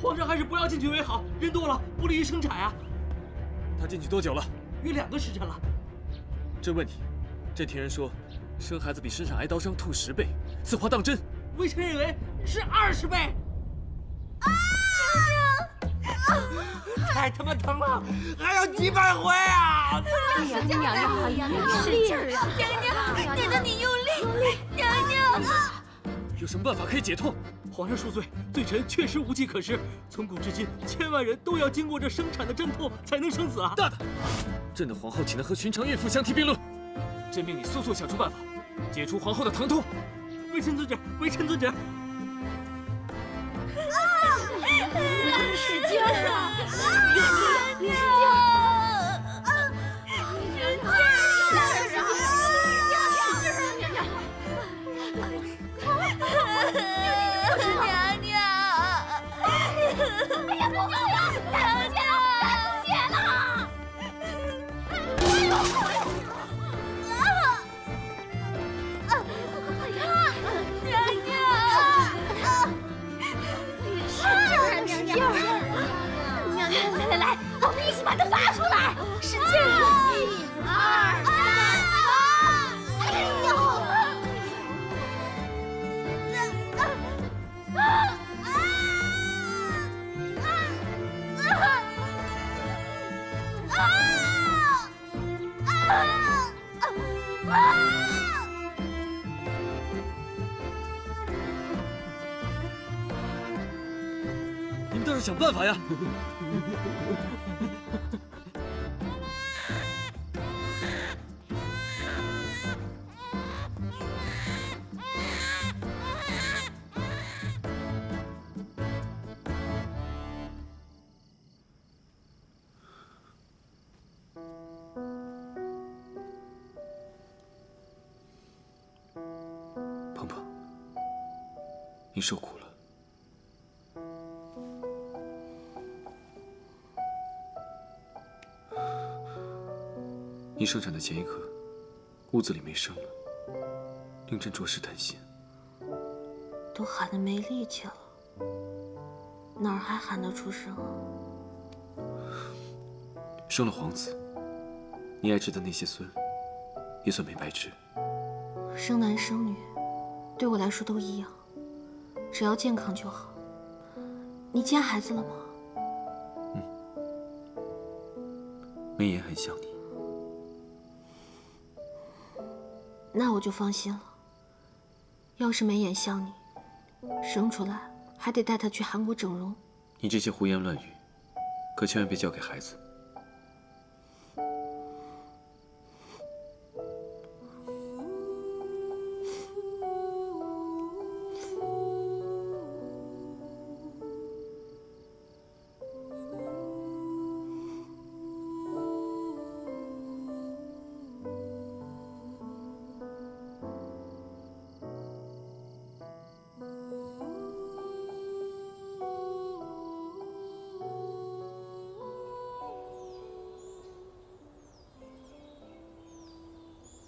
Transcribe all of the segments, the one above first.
皇上还是不要进去为好，人多了不利于生产啊。他进去多久了？约2个时辰了。朕问你，朕听人说，生孩子比身上挨刀伤痛10倍，此话当真？微臣认为是20倍。太他妈疼了，还要几百回啊！娘娘，使劲儿啊！娘娘，娘娘你用力！娘娘，有什么办法可以解痛？皇上恕罪，罪臣确实无计可施。从古至今，千万人都要经过这生产的阵痛才能生子啊！大胆！朕的皇后岂能和寻常孕妇相提并论？朕命你速速想出办法，解除皇后的疼痛。微臣遵旨，微臣遵旨。使劲儿啊！娘娘。 来，我们一起把它拉出来，使劲！1、2、3，哎呦！你们倒是想办法呀！鹏鹏，你受苦了。 你生产的前一刻，屋子里没声了，令朕着实担心。都喊得没力气了，哪儿还喊得出声啊？生了皇子，你爱吃的那些孙，也算没白吃。生男生女，对我来说都一样，只要健康就好。你见孩子了吗？嗯，眉眼很像你。 那我就放心了。要是眉眼像你，生出来还得带他去韩国整容。你这些胡言乱语，可千万别交给孩子。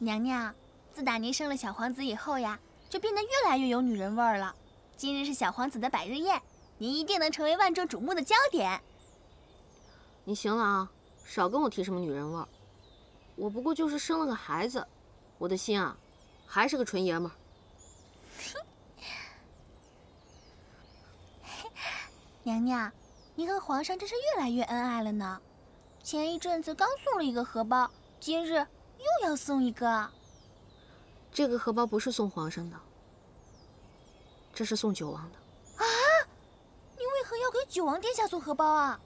娘娘，自打您生了小皇子以后呀，就变得越来越有女人味儿了。今日是小皇子的百日宴，您一定能成为万众瞩目的焦点。你行了啊，少跟我提什么女人味儿。我不过就是生了个孩子，我的心啊，还是个纯爷们儿。娘娘，您和皇上真是越来越恩爱了呢。前一阵子刚送了一个荷包，今日 又要送一个，这个荷包不是送皇上的，这是送九王的。啊！你为何要给九王殿下送荷包啊？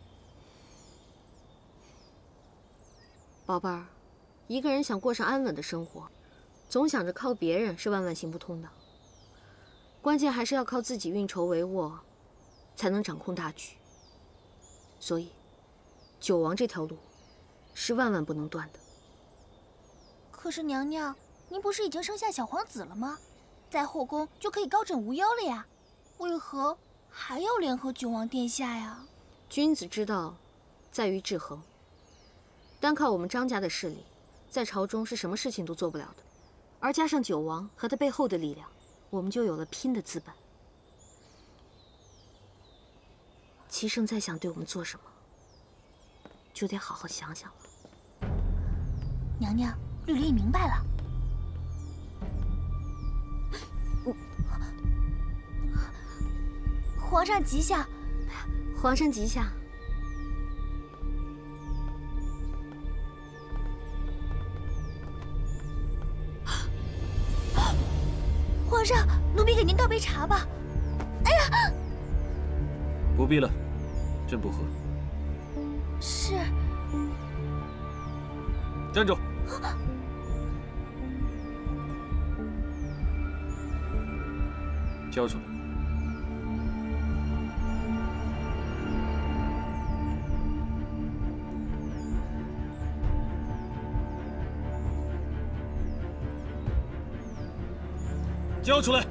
宝贝儿，一个人想过上安稳的生活，总想着靠别人是万万行不通的。关键还是要靠自己运筹帷幄，才能掌控大局。所以，九王这条路是万万不能断的。 可是娘娘，您不是已经生下小皇子了吗？在后宫就可以高枕无忧了呀，为何还要联合九王殿下呀？君子之道，在于制衡。单靠我们张家的势力，在朝中是什么事情都做不了的。而加上九王和他背后的力量，我们就有了拼的资本。齐生再想对我们做什么，就得好好想想了。娘娘，绿林已明白了。皇上吉祥，皇上吉祥。皇上，奴婢给您倒杯茶吧。哎呀，不必了，朕不喝。是。站住！交出来。交出来！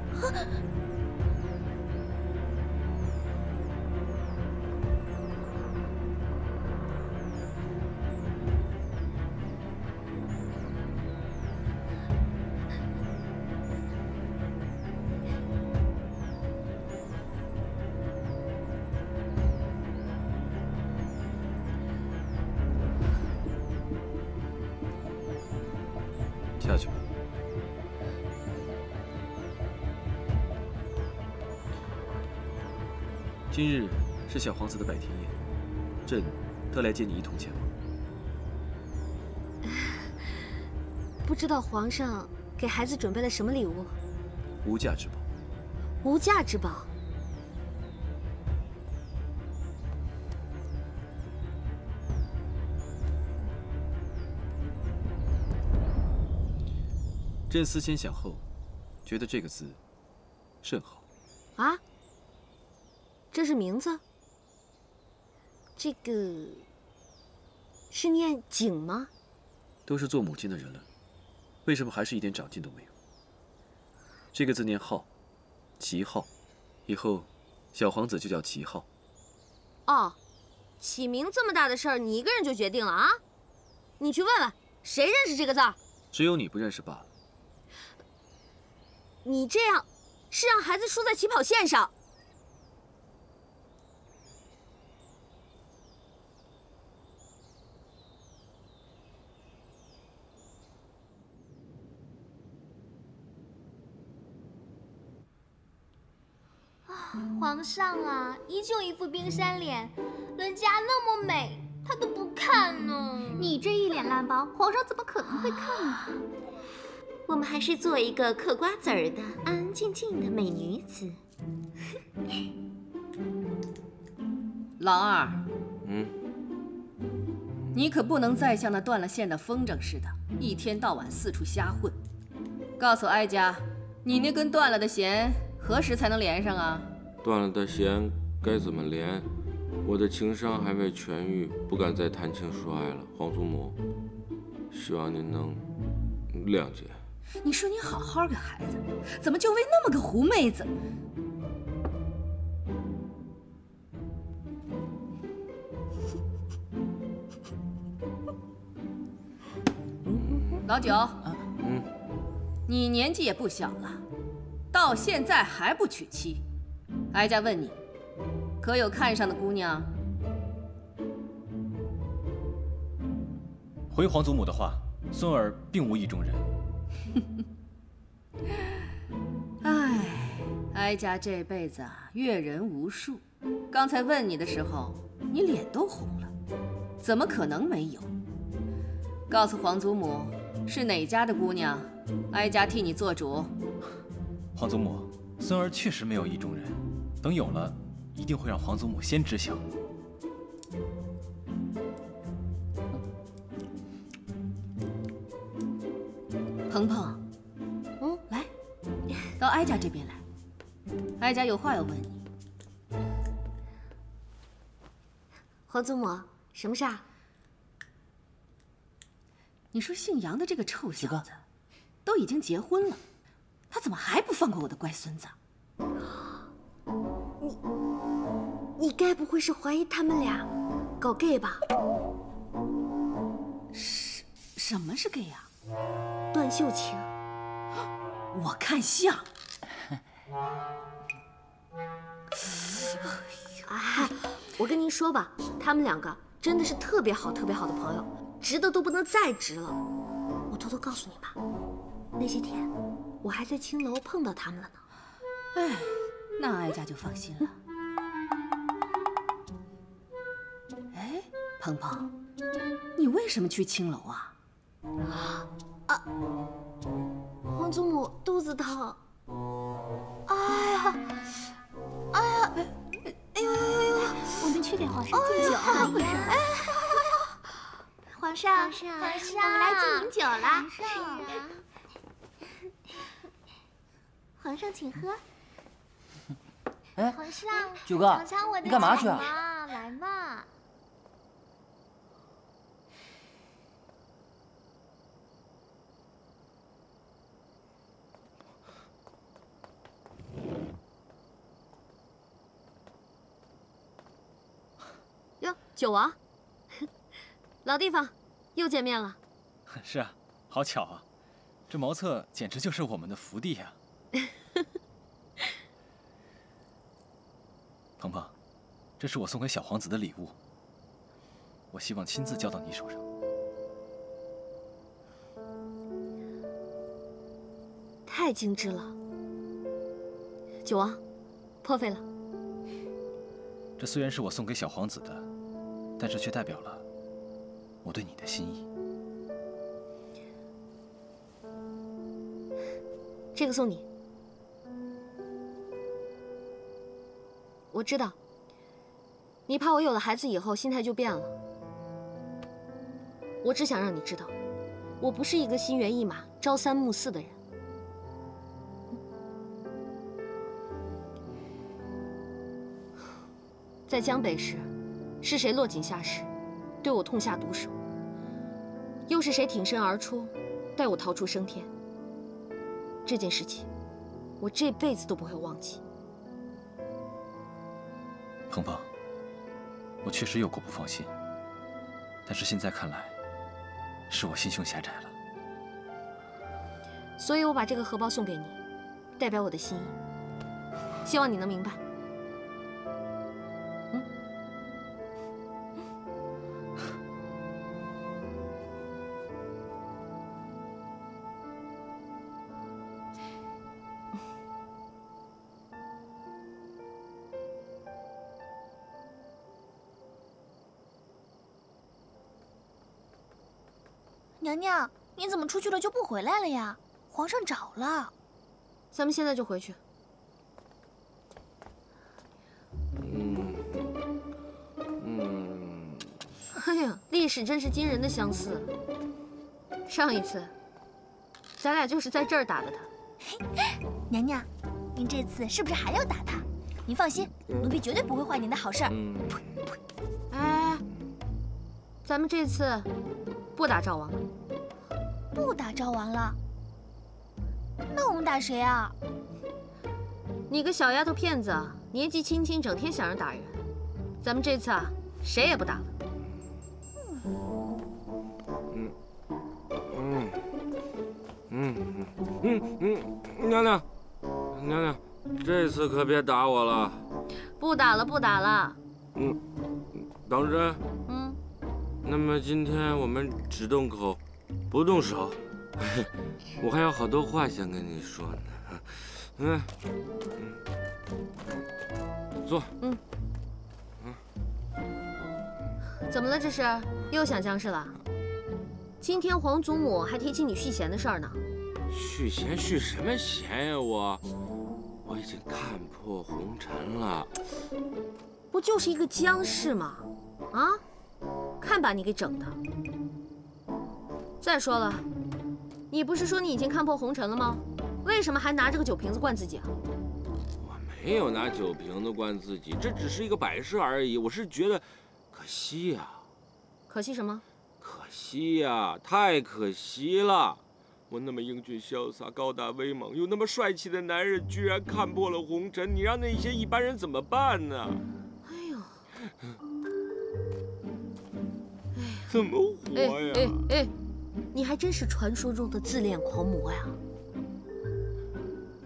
下去吧。今日是小皇子的百天宴，朕特来接你一同前往。不知道皇上给孩子准备了什么礼物？无价之宝。无价之宝。朕思前想后，觉得这个字甚好。啊？这是名字？这个是念景吗？都是做母亲的人了，为什么还是一点长进都没有？这个字念浩，齐浩，以后小皇子就叫齐浩。哦，起名这么大的事儿，你一个人就决定了啊？你去问问，谁认识这个字儿？只有你不认识罢了。你这样是让孩子输在起跑线上。皇上啊，依旧一副冰山脸，人家那么美，他都不看呢。你这一脸烂包，皇上怎么可能会看呢？我们还是做一个嗑瓜子儿的安安静静的美女子。老二，你可不能再像那断了线的风筝似的，一天到晚四处瞎混。告诉哀家，你那根断了的弦何时才能连上啊？断了的弦该怎么连？我的情伤还未痊愈，不敢再谈情说爱了。皇祖母，希望您能谅解。你说你好好个孩子，怎么就为那么个狐妹子？老九，你年纪也不小了，到现在还不娶妻。哀家问你，可有看上的姑娘？回皇祖母的话，孙儿并无意中人。唉，哀家这辈子啊，阅人无数。刚才问你的时候，你脸都红了，怎么可能没有？告诉皇祖母，是哪家的姑娘，哀家替你做主。皇祖母，孙儿确实没有意中人，等有了，一定会让皇祖母先知晓。鹏鹏，来，到哀家这边来，哀家有话要问你。皇祖母，什么事儿？你说姓杨的这个臭小子，都已经结婚了，他怎么还不放过我的乖孙子？你该不会是怀疑他们俩搞 gay 吧？什么是 gay 啊？断袖情。我看像。哎，我跟您说吧，他们两个真的是特别好、特别好的朋友，直的都不能再直了。我偷偷告诉你吧，那些天我还在青楼碰到他们了呢。哎，那哀家就放心了。哎，鹏鹏，你为什么去青楼啊？皇祖母肚子疼。哎呀，我们去给皇上敬酒好不是？皇上，我们来敬您酒啦！皇上，请喝。哎，皇上，九哥，尝尝我的你干嘛去啊？酒嘛，来嘛。哟，九王，老地方，又见面了。是啊，好巧啊，这茅厕简直就是我们的福地呀。鹏鹏，这是我送给小皇子的礼物，我希望亲自交到你手上。太精致了，九王，破费了。这虽然是我送给小皇子的，但是却代表了我对你的心意。这个送你。我知道，你怕我有了孩子以后心态就变了。我只想让你知道，我不是一个心猿意马、朝三暮四的人。在江北时，是谁落井下石，对我痛下毒手？又是谁挺身而出，带我逃出升天？这件事情，我这辈子都不会忘记。鹏鹏，我确实有过不放心，但是现在看来，是我心胸狭窄了。所以我把这个荷包送给你，代表我的心意，希望你能明白。娘娘，你怎么出去了就不回来了呀？皇上找了。咱们现在就回去。哎呀，历史真是惊人的相似。上一次，咱俩就是在这儿打的他。娘娘，您这次是不是还要打他？您放心，奴婢绝对不会坏您的好事儿。哎，咱们这次不打赵王了。不打赵王了？那我们打谁啊？你个小丫头片子，年纪轻轻，整天想着打人。咱们这次啊，谁也不打了。娘娘，娘娘，这次可别打我了。不打了，不打了。当真？那么今天我们只动口，不动手。我还有好多话想跟你说呢。坐。怎么了？这是又想僵尸了？今天皇祖母还提起你续弦的事儿呢。续弦续什么弦呀？我已经看破红尘了。不就是一个僵尸吗？啊，看把你给整的！再说了，你不是说你已经看破红尘了吗？为什么还拿着个酒瓶子灌自己啊？我没有拿酒瓶子灌自己，这只是一个摆设而已。我是觉得可惜呀。可惜什么？可惜呀，太可惜了！我那么英俊潇洒、高大威猛，又那么帅气的男人，居然看破了红尘，你让那些一般人怎么办呢？哎呦，怎么活呀？你还真是传说中的自恋狂魔呀！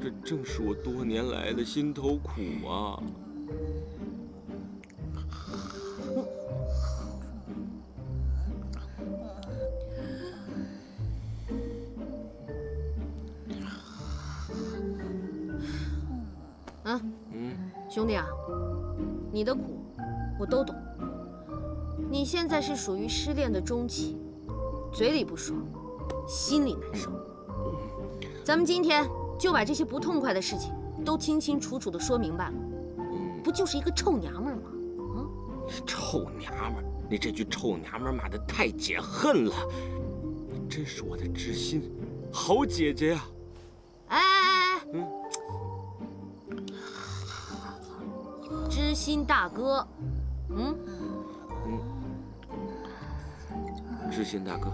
这正是我多年来的心头苦啊！兄弟啊，你的苦我都懂。你现在是属于失恋的中期，嘴里不说，心里难受。咱们今天就把这些不痛快的事情都清清楚楚的说明白了，不就是一个臭娘们吗？臭娘们儿，你这句臭娘们儿骂得太解恨了。你真是我的知心好姐姐呀！哎，知心大哥，知心大哥。